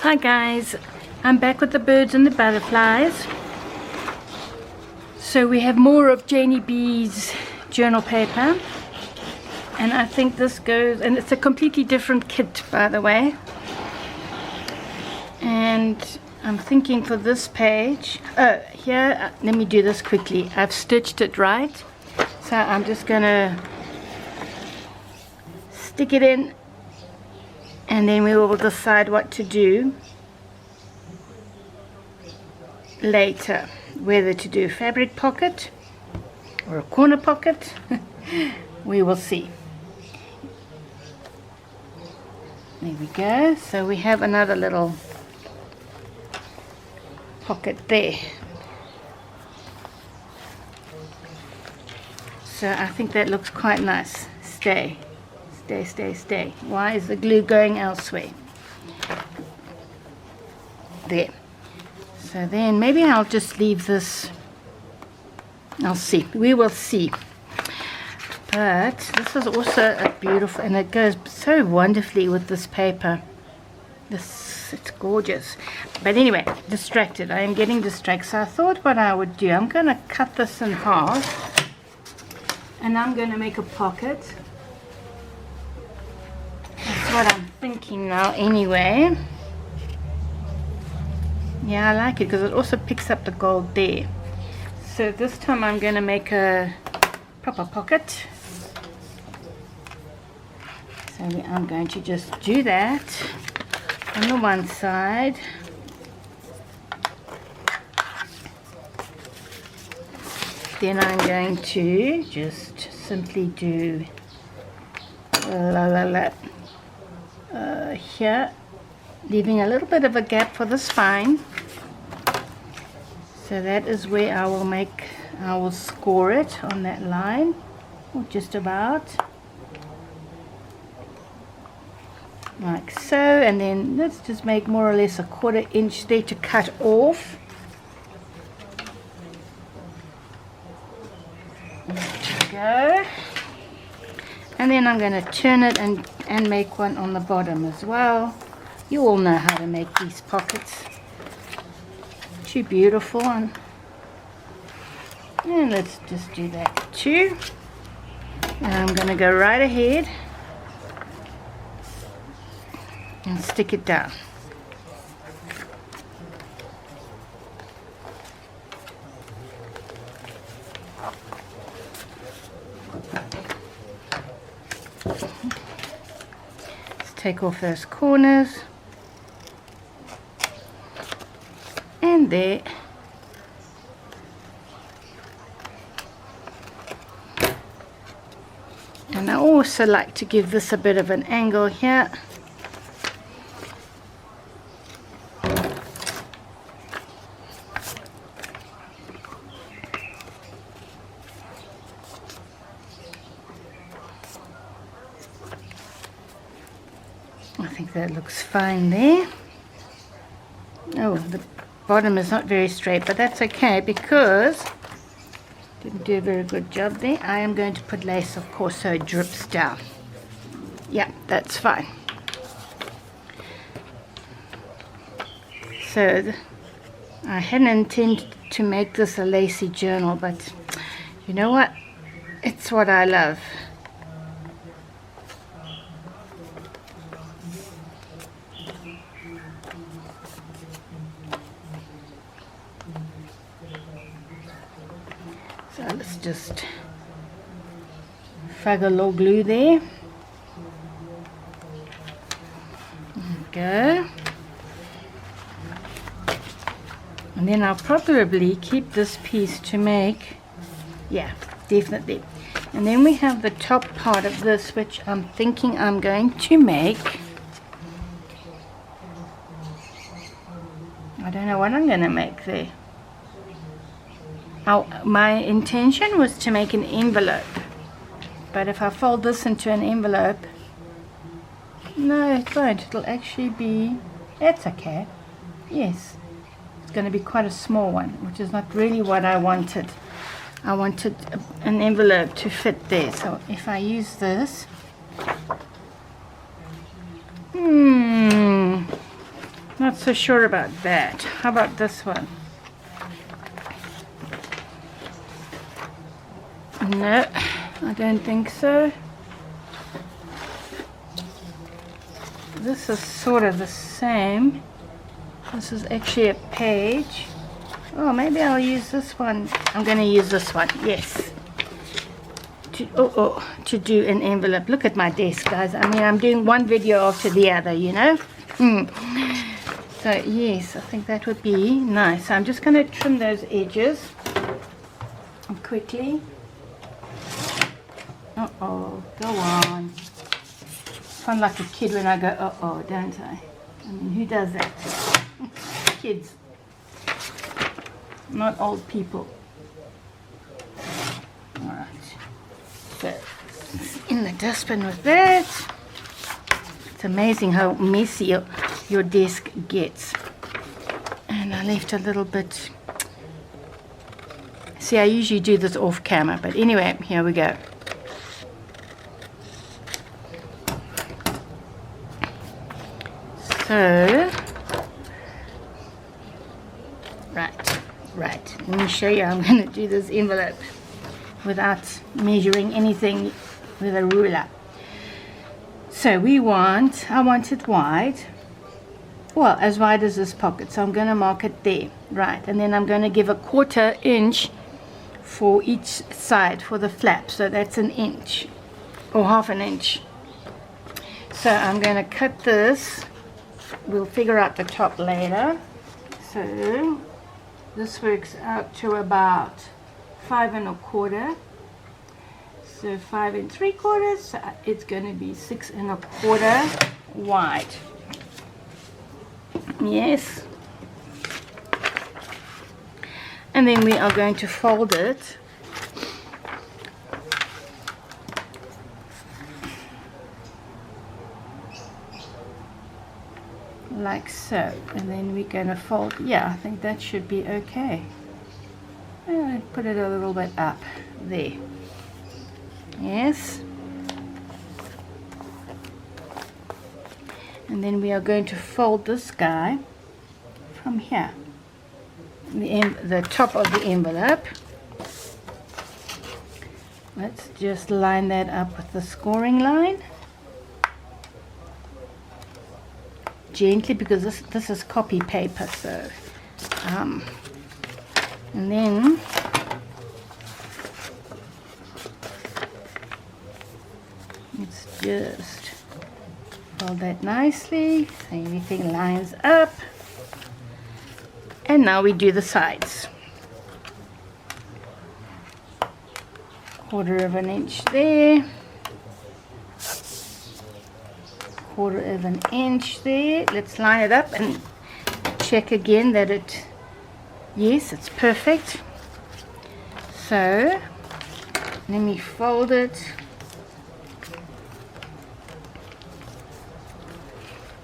Hi guys, I'm back with the birds and the butterflies. So we have more of Janie B's journal paper, and I think this goes, and it's a completely different kit by the way, and I'm thinking for this page, here, let me do this quickly. I've stitched it right, so I'm just gonna stick it in, and then we will decide what to do later, whether to do a fabric pocket or a corner pocket. We will see. There we go. So we have another little pocket there. So I think that looks quite nice. Stay. Stay. Why is the glue going elsewhere? There. So then maybe I'll just leave this. I'll see. We will see. But this is also a beautiful, and it goes so wonderfully with this paper. It's gorgeous. But anyway, distracted. I am getting distracted. So I thought what I would do, I'm going to cut this in half, and I'm going to make a pocket. That's what I'm thinking now anyway. Yeah, I like it because it also picks up the gold there. So this time I'm going to make a proper pocket. So I'm going to just do that on the one side. Then I'm going to just simply do here, leaving a little bit of a gap for the spine. So that is where I will score it on that line, or just about like so. And then let's just make more or less a 1/4 inch there to cut off. There we go. And then I'm going to turn it and make one on the bottom as well. You all know how to make these pockets. Too beautiful. And let's just do that too. And I'm going to go right ahead and stick it down. Let's take off those corners. And there. And I also like to give this a bit of an angle here. I think that looks fine there. Oh, the bottom is not very straight, but that's okay because didn't do a very good job there. I am going to put lace, of course, so it drips down. Yeah, that's fine. So I hadn't intended to make this a lacy journal, but you know what? It's what I love. So let's just fug a little glue there. Go. And then I'll probably keep this piece to make, yeah, definitely. And then we have the top part of this, which I'm thinking I'm going to make. I don't know what I'm going to make there. My intention was to make an envelope, but if I fold this into an envelope, no, it won't. It'll actually be, that's okay. Yes, it's going to be quite a small one, which is not really what I wanted. I wanted an envelope to fit there. So if I use this, not so sure about that. How about this one? No, I don't think so. This is sort of the same. This is actually a page. Oh, maybe I'll use this one. I'm going to use this one, yes. To do an envelope. Look at my desk, guys. I mean, I'm doing one video after the other, you know. So, yes, I think that would be nice. I'm just going to trim those edges quickly. Uh-oh, go on. I sound like a kid when I go, uh-oh, don't I? I mean, who does that? Kids. Not old people. Alright. So, in the dustbin with that. It's amazing how messy your desk gets. And I left a little bit. See, I usually do this off camera, but anyway, here we go. So, right. Let me show you how I'm going to do this envelope without measuring anything with a ruler. So I want it wide. Well, as wide as this pocket. So I'm going to mark it there. Right. And then I'm going to give a 1/4 inch for each side for the flap. So that's 1 inch or 1/2 inch. So I'm going to cut this. We'll figure out the top later. So this works out to about 5 1/4. So 5 3/4. So it's going to be 6 1/4 wide. Yes. And then we are going to fold it like so, and then we're going to fold. Yeah, I think that should be okay. And put it a little bit up there. Yes. And then we are going to fold this guy from here, the top of the envelope. Let's just line that up with the scoring line. Gently, because this is copy paper, so and then let's just fold that nicely so everything lines up. And now we do the sides. 1/4 inch there. 1/4 inch there. Let's line it up and check again that yes, it's perfect. So let me fold it.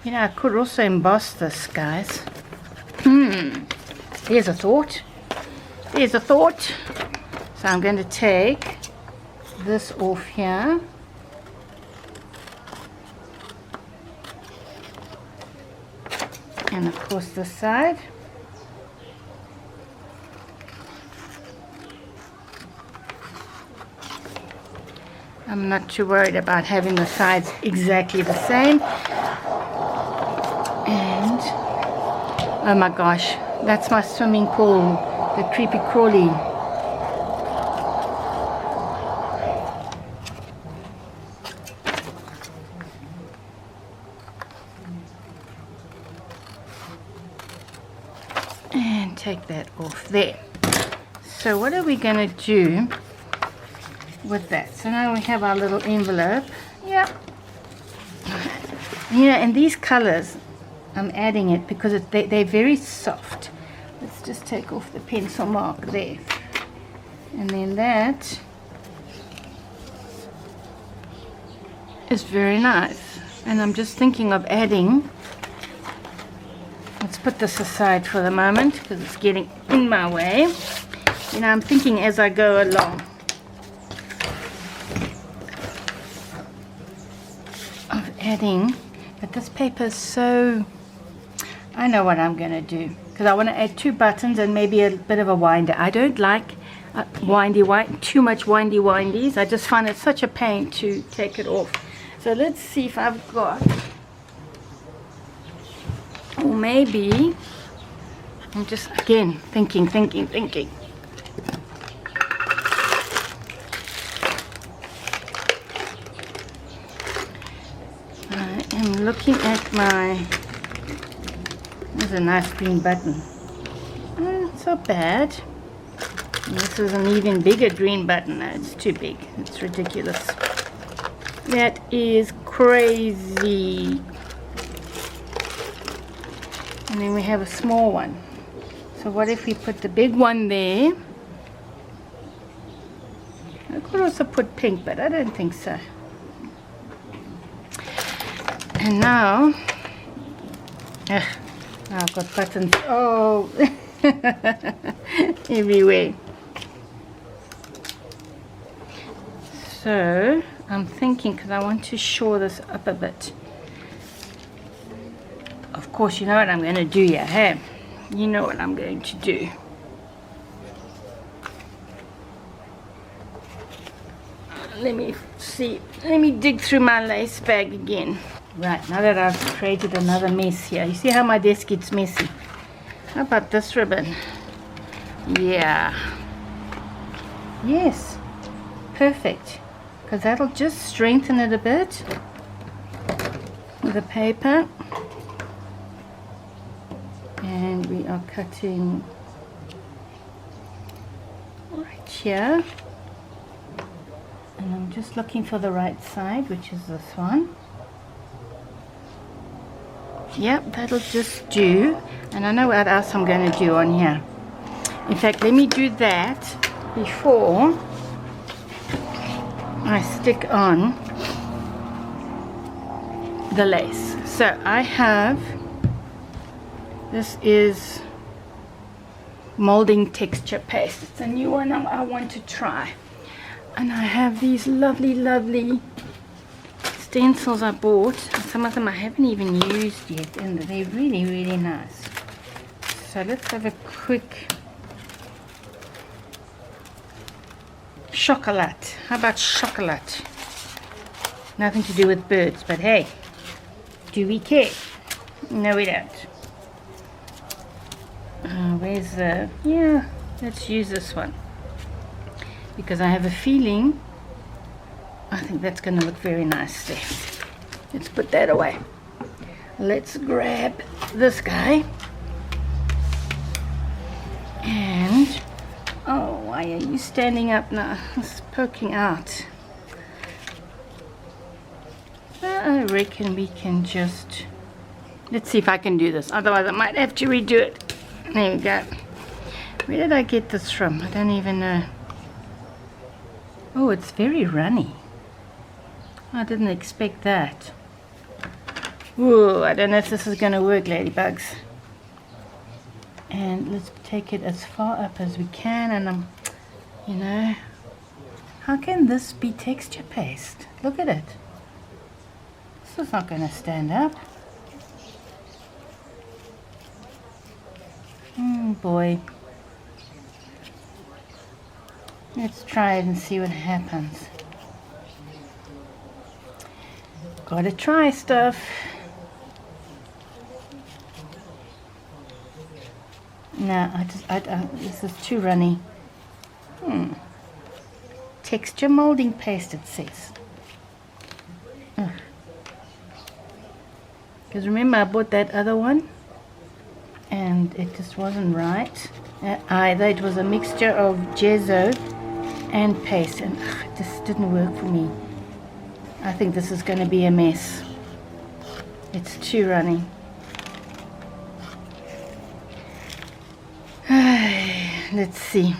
You know, I could also emboss this, guys. There's a thought. There's a thought. So I'm going to take this off here. And of course this side. I'm not too worried about having the sides exactly the same. And oh my gosh, that's my swimming pool, the creepy crawly. And take that off there. So what are we going to do with that? So now we have our little envelope. Yeah. You know, and these colors, I'm adding it because they're very soft. Let's just take off the pencil mark there. And then that is very nice. And I'm just thinking of adding, let's put this aside for the moment because it's getting in my way. You know, I'm thinking as I go along of adding, but this paper is so, I know what I'm going to do, because I want to add 2 buttons and maybe a bit of a winder. I don't like too much windies. I just find it such a pain to take it off. So let's see if I've got, or maybe I'm just again thinking. I am looking at my, there's a nice green button. It's not bad. And this is an even bigger green button. No, it's too big. It's ridiculous. That is crazy. And then we have a small one. So what if we put the big one there? I could also put pink, but I don't think so. And now, I've got buttons, oh, everywhere. So, I'm thinking, because I want to shore this up a bit. Of course, you know what I'm going to do here, hey? You know what I'm going to do. Let me see, let me dig through my lace bag again. Right, now that I've created another mess here, you see how my desk gets messy? How about this ribbon? Yeah. Yes, perfect. Because that'll just strengthen it a bit with the paper. And we are cutting right here. And I'm just looking for the right side, which is this one. Yep, that'll just do. And I know what else I'm going to do on here. In fact, let me do that before I stick on the lace. So I have, this is molding texture paste. It's a new one I want to try. And I have these lovely stencils I bought. Some of them I haven't even used yet, and they're really nice. So let's have a quick chocolate. How about chocolate? Nothing to do with birds, but hey, do we care? No, we don't. Where's the, yeah, let's use this one, because I have a feeling I think that's going to look very nice there. Let's put that away. Let's grab this guy. And, oh, why are you standing up now? It's poking out. I reckon we can just, let's see if I can do this. Otherwise I might have to redo it. There we go. Where did I get this from? I don't even know. Oh, it's very runny. I didn't expect that. Whoa, I don't know if this is going to work, ladybugs. And let's take it as far up as we can. And you know, how can this be texture paste? Look at it. This is not going to stand up. Boy. Let's try it and see what happens. Gotta try stuff. No, this is too runny. Texture molding paste, it says. Because remember, I bought that other one and it just wasn't right either. It was a mixture of gesso and paste, and it just didn't work for me. I think this is going to be a mess. It's too runny. Let's see.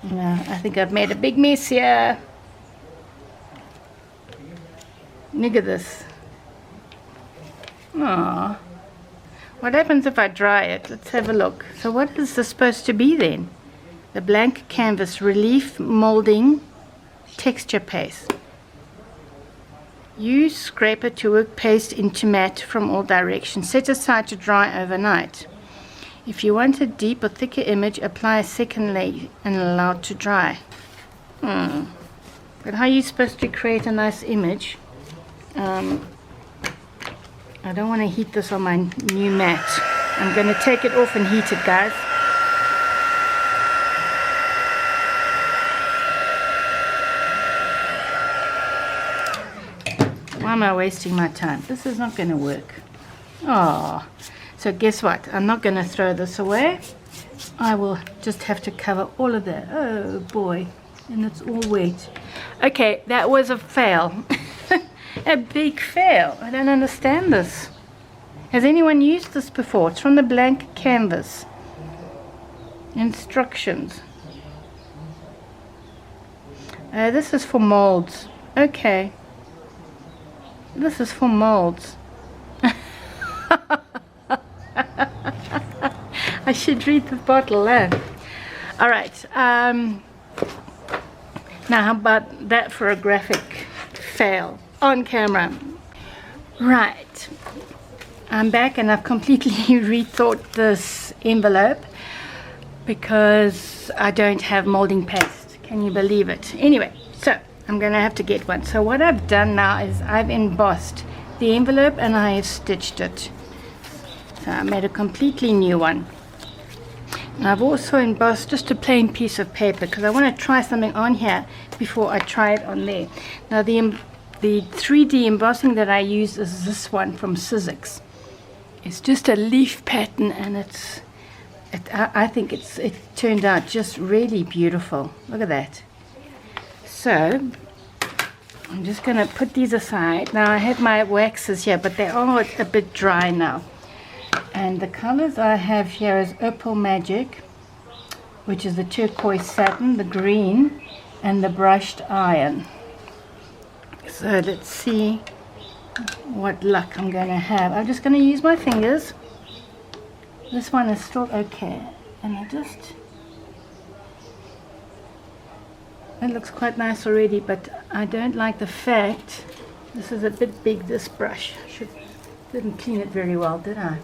No, I think I've made a big mess here. Look at this. Aww. What happens if I dry it? Let's have a look. So what is this supposed to be then? The blank canvas relief molding texture paste. Use scraper to work paste into matte from all directions. Set aside to dry overnight. If you want a deep or thicker image, apply a second layer and allow it to dry. But how are you supposed to create a nice image? I don't want to heat this on my new mat. I'm going to take it off and heat it, guys. Why am I wasting my time? This is not going to work. Oh, so guess what? I'm not going to throw this away. I will just have to cover all of that. Oh boy, and it's all wet. Okay, that was a fail. A big fail. I don't understand this. Has anyone used this before? It's from the blank canvas. Instructions. This is for molds. Okay. This is for molds. I should read the bottle. Alright. Now how about that for a graphic fail on camera? Right. I'm back and I've completely rethought this envelope because I don't have molding paste. Can you believe it? Anyway, so I'm going to have to get one. So what I've done now is I've embossed the envelope and I have stitched it. So I made a completely new one. And I've also embossed just a plain piece of paper because I want to try something on here before I try it on there. Now the 3D embossing that I use is this one from Sizzix. It's just a leaf pattern and I think it turned out just really beautiful. Look at that. So I'm just going to put these aside. Now I have my waxes here, but they are a bit dry now. And the colors I have here is Opal Magic, which is the turquoise satin, the green, and the brushed iron. So let's see what luck I'm going to have. I'm just going to use my fingers. This one is still okay. And it looks quite nice already, but I don't like the fact this is a bit big, this brush. Didn't clean it very well, did I?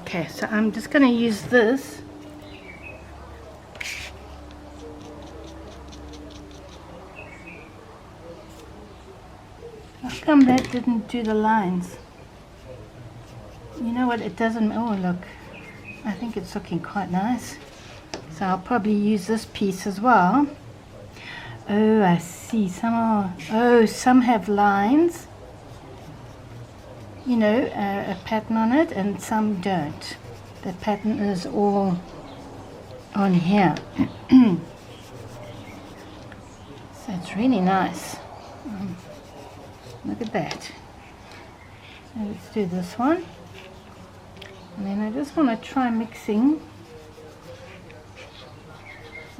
Okay, so I'm just going to use this. How come that didn't do the lines? You know what, it doesn't, oh look, I think it's looking quite nice. So I'll probably use this piece as well. Oh, I see, some have lines, you know, a pattern on it, and some don't. The pattern is all on here. So it's really nice. Look at that. So let's do this one. And then I just want to try mixing.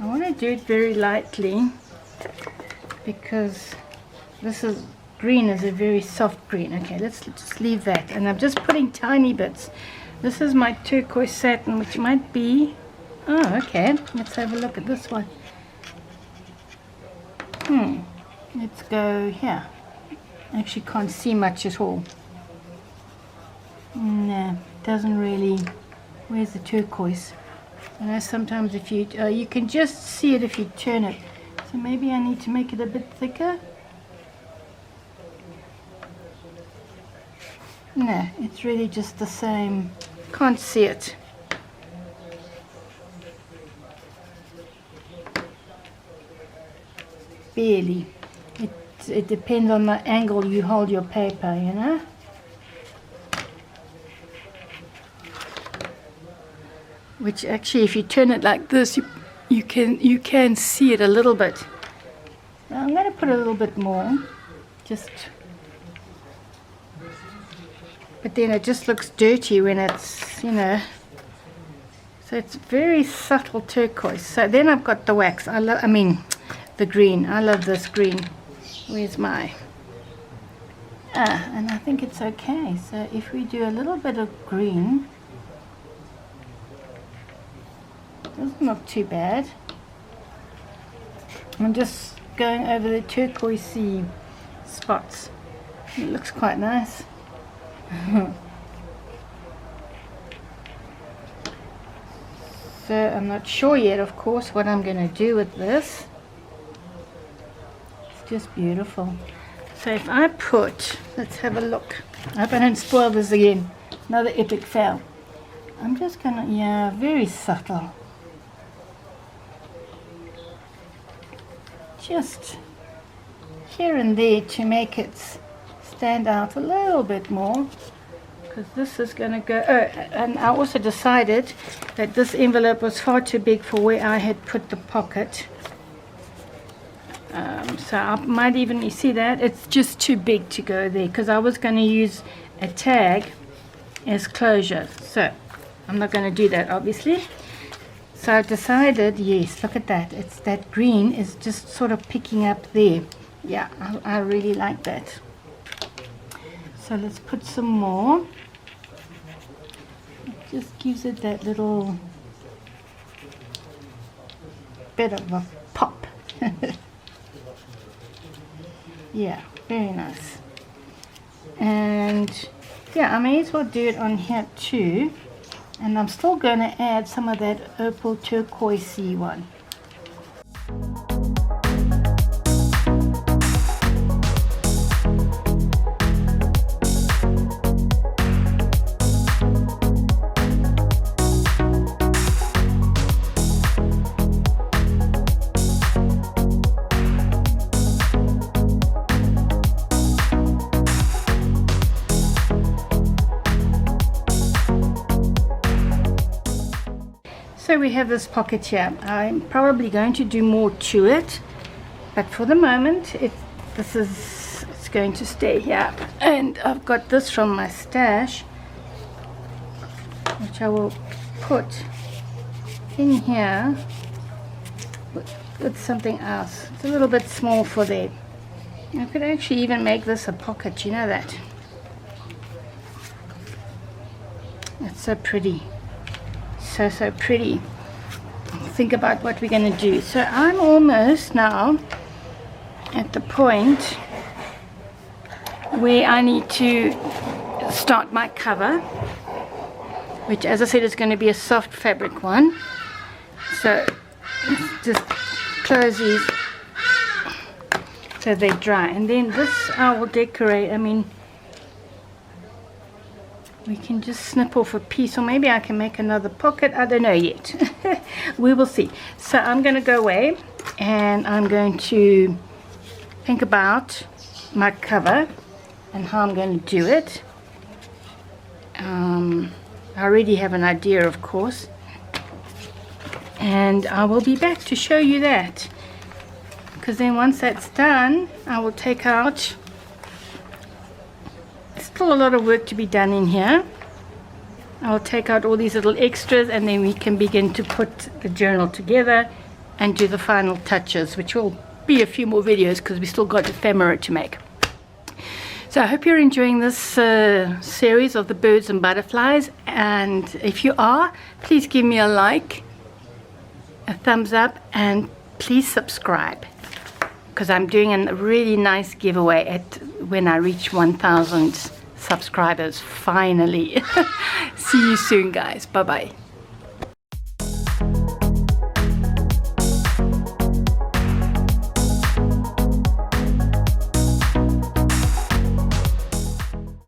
I want to do it very lightly because this is green is a very soft green. Okay, let's just leave that. And I'm just putting tiny bits. This is my turquoise satin, which might be, oh okay, let's have a look at this one. Let's go here. Actually can't see much at all. No, doesn't really. Where's the turquoise? I know sometimes if you you can just see it if you turn it. So maybe I need to make it a bit thicker. No, it's really just the same. Can't see it. Barely. It depends on the angle you hold your paper, you know. Which actually, if you turn it like this, you can see it a little bit. Now I'm going to put a little bit more, just. But then it just looks dirty when it's, you know. So it's very subtle turquoise. So then I've got the wax. The green. I love this green. Where's my... and I think it's okay. So if we do a little bit of green, doesn't look too bad. I'm just going over the turquoisey spots. It looks quite nice. So I'm not sure yet, of course, what I'm going to do with this. It's just beautiful. So if I put, let's have a look. I hope I don't spoil this again. Another epic fail. I'm just going to, yeah, very subtle. Just here and there to make it stand out a little bit more. Because this is going to go, and I also decided that this envelope was far too big for where I had put the pocket. So I might even, you see that? It's just too big to go there because I was going to use a tag as closure. So I'm not going to do that, obviously. So I decided, yes, look at that. It's that green is just sort of picking up there. Yeah, I really like that. So let's put some more. It just gives it that little bit of a pop. Yeah, very nice. And yeah, I may as well do it on here too. And I'm still going to add some of that opal turquoisey one. So we have this pocket here. I'm probably going to do more to it, but for the moment it's going to stay here. And I've got this from my stash, which I will put in here with something else. It's a little bit small for that. I could actually even make this a pocket, you know that. It's so pretty. So pretty. Think about what we're going to do. So I'm almost now at the point where I need to start my cover, which, as I said, is going to be a soft fabric one. So just close these so they dry, and then this I will decorate. I mean, we can just snip off a piece, or maybe I can make another pocket. I don't know yet. We will see. So I'm going to go away and I'm going to think about my cover and how I'm going to do it. I already have an idea, of course, and I will be back to show you that, because then once that's done, I will take out. Still a lot of work to be done in here. I'll take out all these little extras, and then we can begin to put the journal together and do the final touches, which will be a few more videos because we still got ephemera to make. So I hope you're enjoying this series of the birds and butterflies, and if you are, please give me a like, a thumbs up, and please subscribe, because I'm doing a really nice giveaway when I reach 1,000 subscribers finally. See you soon, guys. Bye bye.